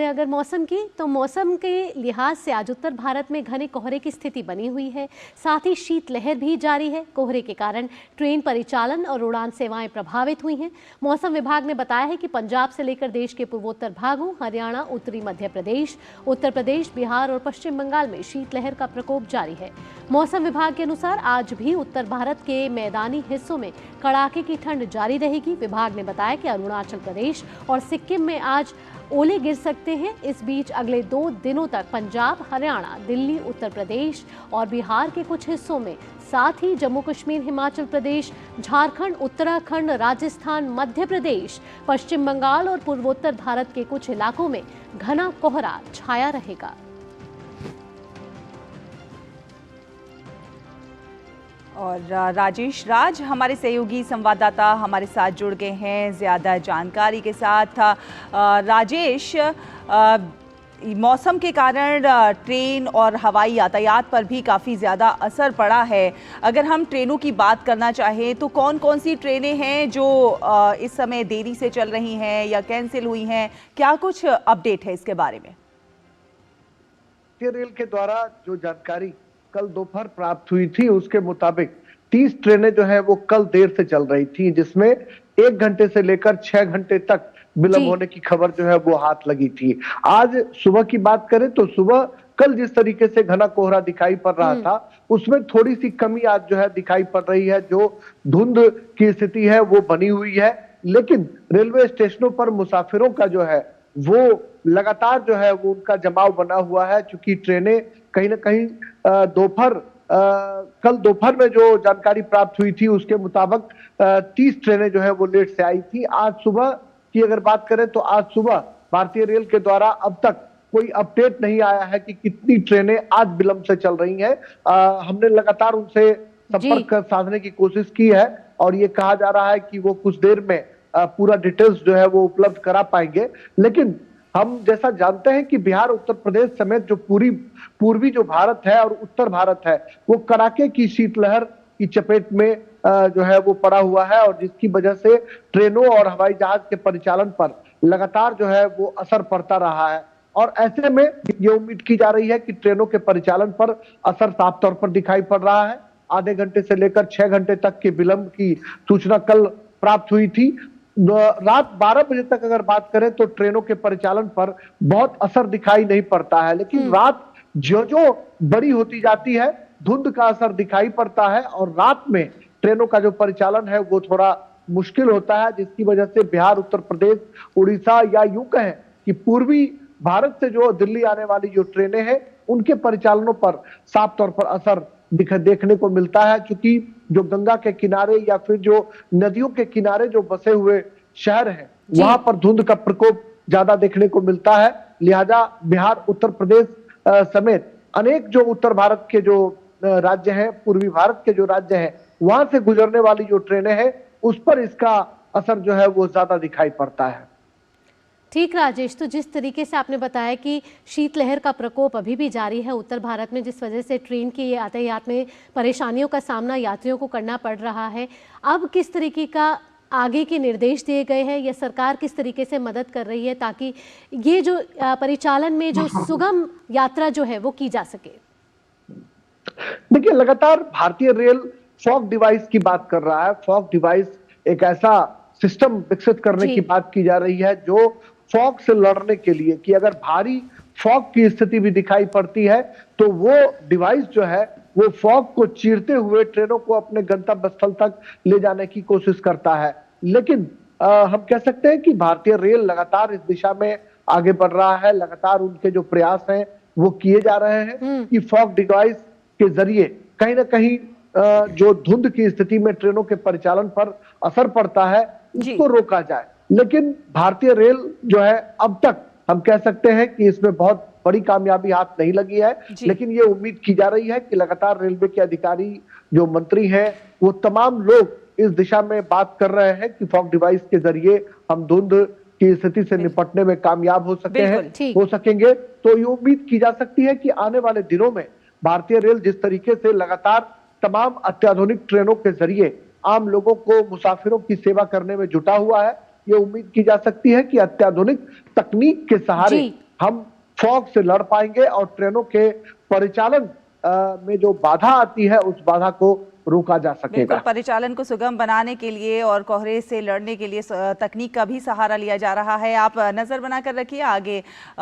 अगर मौसम की, तो मौसम के लिहाज से आज उत्तर भारत में घने कोहरे की स्थिति बनी हुई है। साथ ही शीतलहर भी जारी है। कोहरे के कारण ट्रेन परिचालन और उड़ान सेवाएं प्रभावित हुई हैं। मौसम विभाग ने बताया है कि पंजाब से लेकर देश के पूर्वोत्तर भागों, हरियाणा, उत्तरी मध्य प्रदेश, उत्तर प्रदेश, बिहार और पश्चिम बंगाल में शीतलहर का प्रकोप जारी है। मौसम विभाग के अनुसार आज भी उत्तर भारत के मैदानी हिस्सों में कड़ाके की ठंड जारी रहेगी। विभाग ने बताया कि अरुणाचल प्रदेश और सिक्किम में आज ओले गिर सकते हैं। इस बीच अगले 2 दिनों तक पंजाब, हरियाणा, दिल्ली, उत्तर प्रदेश और बिहार के कुछ हिस्सों में, साथ ही जम्मू कश्मीर, हिमाचल प्रदेश, झारखंड, उत्तराखंड, राजस्थान, मध्य प्रदेश, पश्चिम बंगाल और पूर्वोत्तर भारत के कुछ इलाकों में घना कोहरा छाया रहेगा। और राजेश राज हमारे सहयोगी संवाददाता हमारे साथ जुड़ गए हैं ज़्यादा जानकारी के साथ। राजेश, मौसम के कारण ट्रेन और हवाई यातायात पर भी काफ़ी ज़्यादा असर पड़ा है। अगर हम ट्रेनों की बात करना चाहें तो कौन कौन सी ट्रेनें हैं जो इस समय देरी से चल रही हैं या कैंसिल हुई हैं? क्या कुछ अपडेट है इसके बारे में? रेल के द्वारा जो जानकारी कल दोपहर प्राप्त हुई थी उसके मुताबिक 30 ट्रेनें जो है वो कल देर से चल रही थी, जिसमें 1 घंटे से लेकर 6 घंटे तक विलंब होने की खबर जो है वो हाथ लगी थी। आज सुबह की बात करें तो सुबह कल जिस तरीके से घना कोहरा दिखाई पड़ रहा था उसमें थोड़ी सी कमी आज जो है दिखाई पड़ रही है। जो धुंध की स्थिति है वो बनी हुई है, लेकिन रेलवे स्टेशनों पर मुसाफिरों का जो है वो लगातार जो है वो उनका जमाव बना हुआ है। चूंकि ट्रेनें कहीं ना कहीं कल दोपहर में जो जानकारी प्राप्त हुई थी उसके मुताबिक 30 ट्रेनें जो है वो लेट से आई थी। आज सुबह की अगर बात करें तो आज सुबह भारतीय रेल के द्वारा अब तक कोई अपडेट नहीं आया है कि कितनी ट्रेनें आज विलंब से चल रही हैं। हमने लगातार उनसे संपर्क साधने की कोशिश की है और ये कहा जा रहा है कि वो कुछ देर में पूरा डिटेल्स जो है वो उपलब्ध करा पाएंगे। लेकिन हम जैसा जानते हैं कि बिहार, उत्तर प्रदेश समेत जो पूर्वी जो भारत है और उत्तर भारत है वो कड़ाके की शीतलहर की चपेट में जो है वो पड़ा हुआ है और जिसकी वजह से ट्रेनों और हवाई जहाज के परिचालन पर लगातार जो है वो असर पड़ता रहा है। और ऐसे में ये उम्मीद की जा रही है कि ट्रेनों के परिचालन पर असर साफ तौर पर दिखाई पड़ रहा है। आधे घंटे से लेकर 6 घंटे तक के विलंब की सूचना कल प्राप्त हुई थी। रात 12 बजे तक अगर बात करें तो ट्रेनों के परिचालन पर बहुत असर दिखाई नहीं पड़ता है, लेकिन रात जो बड़ी होती जाती है धुंध का असर दिखाई पड़ता है और रात में ट्रेनों का जो परिचालन है वो थोड़ा मुश्किल होता है, जिसकी वजह से बिहार, उत्तर प्रदेश, उड़ीसा या यूं कहें कि पूर्वी भारत से जो दिल्ली आने वाली जो ट्रेनें हैं उनके परिचालनों पर साफ तौर पर असर देखने को मिलता है। क्योंकि जो गंगा के किनारे या फिर जो नदियों के किनारे जो बसे हुए शहर हैं वहां पर धुंध का प्रकोप ज्यादा देखने को मिलता है। लिहाजा बिहार, उत्तर प्रदेश समेत अनेक जो उत्तर भारत के जो राज्य हैं, पूर्वी भारत के जो राज्य हैं, वहां से गुजरने वाली जो ट्रेनें हैं उस पर इसका असर जो है वो ज्यादा दिखाई पड़ता है। ठीक राजेश, तो जिस तरीके से आपने बताया कि शीतलहर का प्रकोप अभी भी जारी है उत्तर भारत में, जिस वजह से ट्रेन की यातायात में परेशानियों का सामना यात्रियों को करना पड़ रहा है, अब किस तरीके का आगे के निर्देश दिए गए हैं या सरकार किस तरीके से मदद कर रही है ताकि ये जो परिचालन में जो सुगम यात्रा जो है वो की जा सके? देखिए, लगातार भारतीय रेल फॉग डिवाइस की बात कर रहा है। फॉग डिवाइस एक ऐसा सिस्टम विकसित करने की बात की जा रही है जो फॉग से लड़ने के लिए, कि अगर भारी फॉग की स्थिति भी दिखाई पड़ती है तो वो डिवाइस जो है वो फॉग को चीरते हुए ट्रेनों को अपने गंतव्य स्थल तक ले जाने की कोशिश करता है। लेकिन हम कह सकते हैं कि भारतीय रेल लगातार इस दिशा में आगे बढ़ रहा है। लगातार उनके जो प्रयास हैं वो किए जा रहे हैं कि फॉग डिवाइस के जरिए कहीं ना कहीं जो धुंध की स्थिति में ट्रेनों के परिचालन पर असर पड़ता है उसको रोका जाए। लेकिन भारतीय रेल जो है अब तक हम कह सकते हैं कि इसमें बहुत बड़ी कामयाबी हाथ नहीं लगी है, लेकिन ये उम्मीद की जा रही है कि लगातार रेलवे के अधिकारी, जो मंत्री हैं, वो तमाम लोग इस दिशा में बात कर रहे हैं कि फॉग डिवाइस के जरिए हम धुंध की स्थिति से निपटने में कामयाब हो सकेंगे। तो ये उम्मीद की जा सकती है कि आने वाले दिनों में भारतीय रेल जिस तरीके से लगातार तमाम अत्याधुनिक ट्रेनों के जरिए आम लोगों को, मुसाफिरों की सेवा करने में जुटा हुआ है, ये उम्मीद की जा सकती है कि अत्याधुनिक तकनीक के सहारे हम फॉग से लड़ पाएंगे और ट्रेनों के परिचालन में जो बाधा आती है उस बाधा को रोका जा सकेगा। बिल्कुल, परिचालन को सुगम बनाने के लिए और कोहरे से लड़ने के लिए तकनीक का भी सहारा लिया जा रहा है। आप नजर बनाकर रखिए आगे